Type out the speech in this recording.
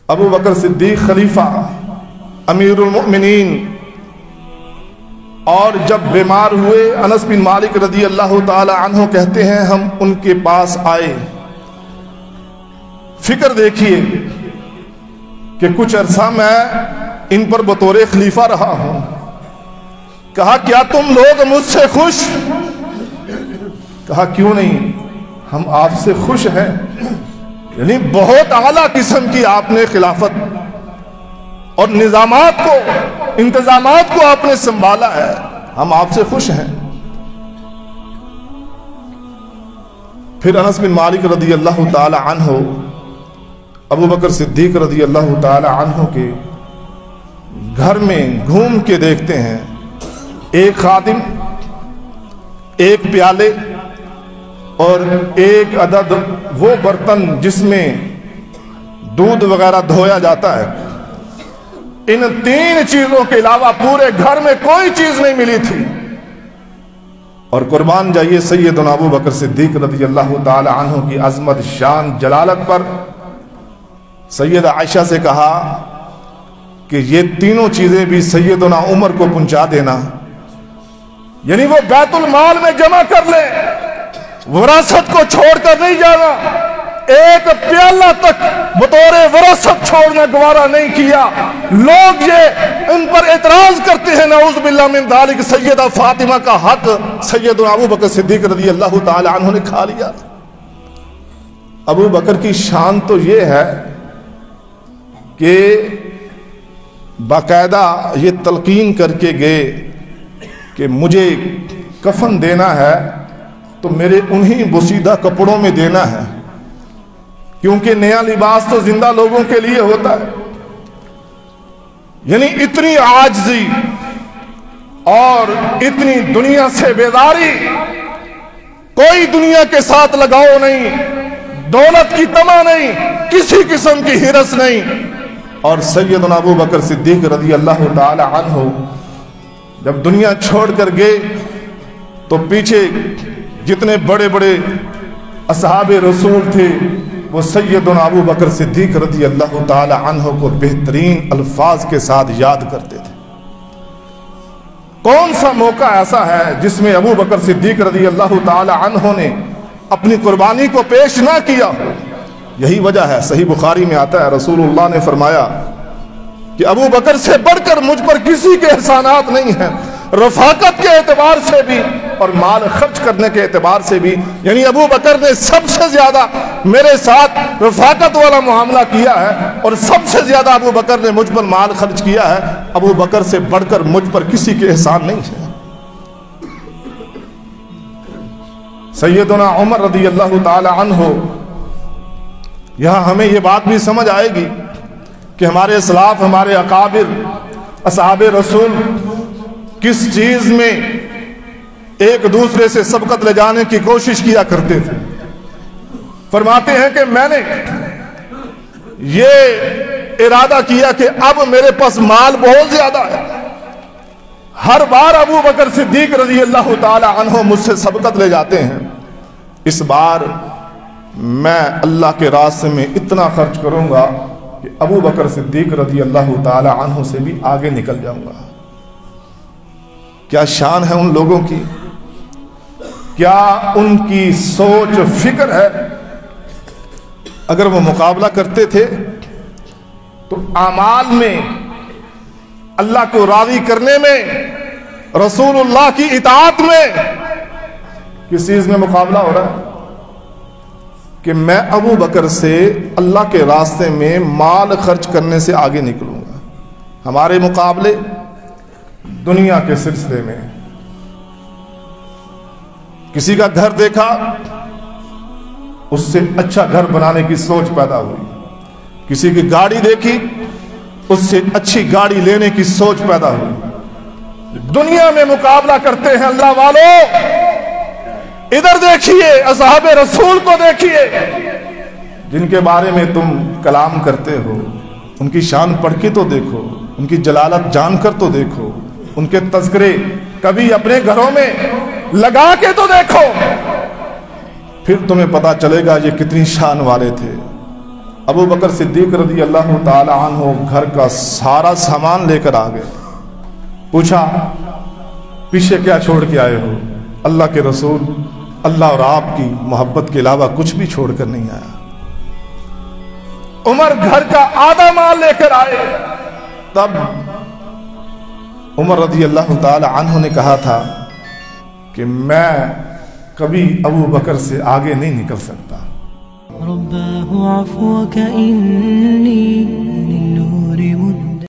अबू बकर सिद्दीक खलीफा अमीरुल मोमिनीन, और जब बीमार हुए अनस बिन मालिक रदी अल्लाह ताला अन्हु कहते हैं हम उनके पास आए। फिक्र देखिए कि कुछ अरसा मैं इन पर बतौर खलीफा रहा हूं। कहा क्या तुम लोग मुझसे खुश? कहा क्यों नहीं, हम आपसे खुश हैं। यानी बहुत आला किस्म की आपने खिलाफत और निजामात को, इंतजामात को आपने संभाला है, हम आपसे खुश हैं। फिर अनस बिन मालिक रदी अल्लाह ताला अन्हु अबू बकर सिद्दीक रदी अल्लाह ताला अन्हु के घर में घूम के देखते हैं, एक खादिम, एक प्याले और एक अदद वो बर्तन जिसमें दूध वगैरह धोया जाता है। इन तीन चीजों के अलावा पूरे घर में कोई चीज नहीं मिली थी। और कुर्बान जाइए सैयदना अबू बकर सिद्दीक रज़ी अल्लाह ताला अन्हु की अजमत, शान, जलालत पर। सैयदा आयशा से कहा कि ये तीनों चीजें भी सैयदना उमर को पहुंचा देना, यानी वो बैतुल माल में जमा कर ले, विरासत को छोड़कर नहीं जाना। एक प्याला तक बतौर विरासत छोड़ना गवारा नहीं किया। लोग ये इन पर एतराज करते हैं, नऊज़ बिल्लाह मिन ज़ालिक, सैयदा फातिमा का हक सैयदना अबू बकर सिद्दीक रज़ी अल्लाह ताला अन्हु ने खा लिया। अबू बकर की शान तो ये है कि बाकायदा ये तलकीन करके गए कि मुझे कफन देना है तो मेरे उन्हीं बोसीदा कपड़ों में देना है, क्योंकि नया लिबास तो जिंदा लोगों के लिए होता है। यानी इतनी आजिज़ी और इतनी दुनिया से बेदारी, कोई दुनिया के साथ लगाव नहीं, दौलत की तमा नहीं, किसी किस्म की हिरस नहीं। और सैयदना अबू बकर सिद्दीक रज़ी अल्लाह ताला अन्हु जब दुनिया छोड़ कर गए तो पीछे जितने बड़े बड़े असहाबे रसूल थे वो सैयदना अबू बकर सिद्दीक रज़ी अल्लाह ताला अन्हु को बेहतरीन अल्फाज के साथ याद करते थे। कौन सा मौका ऐसा है जिसमें अबू बकर सिद्दीक रज़ी अल्लाह ताला अन्हु ने अपनी कुर्बानी को पेश ना किया? यही वजह है, सही बुखारी में आता है, रसूलुल्लाह ने फरमाया कि अबू बकर से बढ़कर मुझ पर किसी के एहसानात नहीं है, रफाकत के एतबार से भी और माल खर्च करने के एतबार से भी। यानी अबू बकर ने सबसे ज्यादा मेरे साथ रफाकत वाला मामला किया है और सबसे ज्यादा अबू बकर ने मुझ पर माल खर्च किया है। अबू बकर से बढ़कर मुझ पर किसी के एहसान नहीं है। सैयदना उमर रज़ी अल्लाह ताला अन्हु, यहां हमें यह बात भी समझ आएगी कि हमारे असलाफ, हमारे अकाबिर, असहाबे रसूल किस चीज में एक दूसरे से सबकत ले जाने की कोशिश किया करते थे। फरमाते हैं कि मैंने ये इरादा किया कि अब मेरे पास माल बहुत ज्यादा है। हर बार अबू बकर सिद्दीक रज़ी अल्लाह ताला अन्हु मुझसे सबकत ले जाते हैं, इस बार मैं अल्लाह के रास्ते में इतना खर्च करूंगा कि अबू बकर सिद्दीक रज़ी अल्लाह ताला अन्हु से भी आगे निकल जाऊंगा। क्या शान है उन लोगों की, क्या उनकी सोच फिक्र है। अगर वो मुकाबला करते थे तो आमाल में, अल्लाह को राजी करने में, रसूलुल्लाह की इताअत में, किस चीज में मुकाबला हो रहा है कि मैं अबू बकर से अल्लाह के रास्ते में माल खर्च करने से आगे निकलूंगा। हमारे मुकाबले दुनिया के सिलसिले में, किसी का घर देखा उससे अच्छा घर बनाने की सोच पैदा हुई, किसी की गाड़ी देखी उससे अच्छी गाड़ी लेने की सोच पैदा हुई। दुनिया में मुकाबला करते हैं अल्लाह वालों। इधर देखिए, असहाबे रसूल को देखिए, जिनके बारे में तुम कलाम करते हो, उनकी शान पढ़ के तो देखो, उनकी जलालत जानकर तो देखो, उनके तज़किरे कभी अपने घरों में लगा के तो देखो, फिर तुम्हें पता चलेगा ये कितनी शान वाले थे। ابو بکر صدیق رضی اللہ تعالی عنہ گھر کا سارا سامان لے کر آ گئے. پوچھا پیچھے کیا چھوڑ کے آئے ہو؟ اللہ کے رسول اللہ اور آپ کی محبت کے علاوہ کچھ بھی چھوڑ کر نہیں آیا. عمر گھر کا آدھا مال لے کر آئے. تب عمر رضی اللہ تعالی عنہ نے کہا تھا کہ میں کبھی ابو بکر سے آگے نہیں نکل سکتا. رباه عفوك إني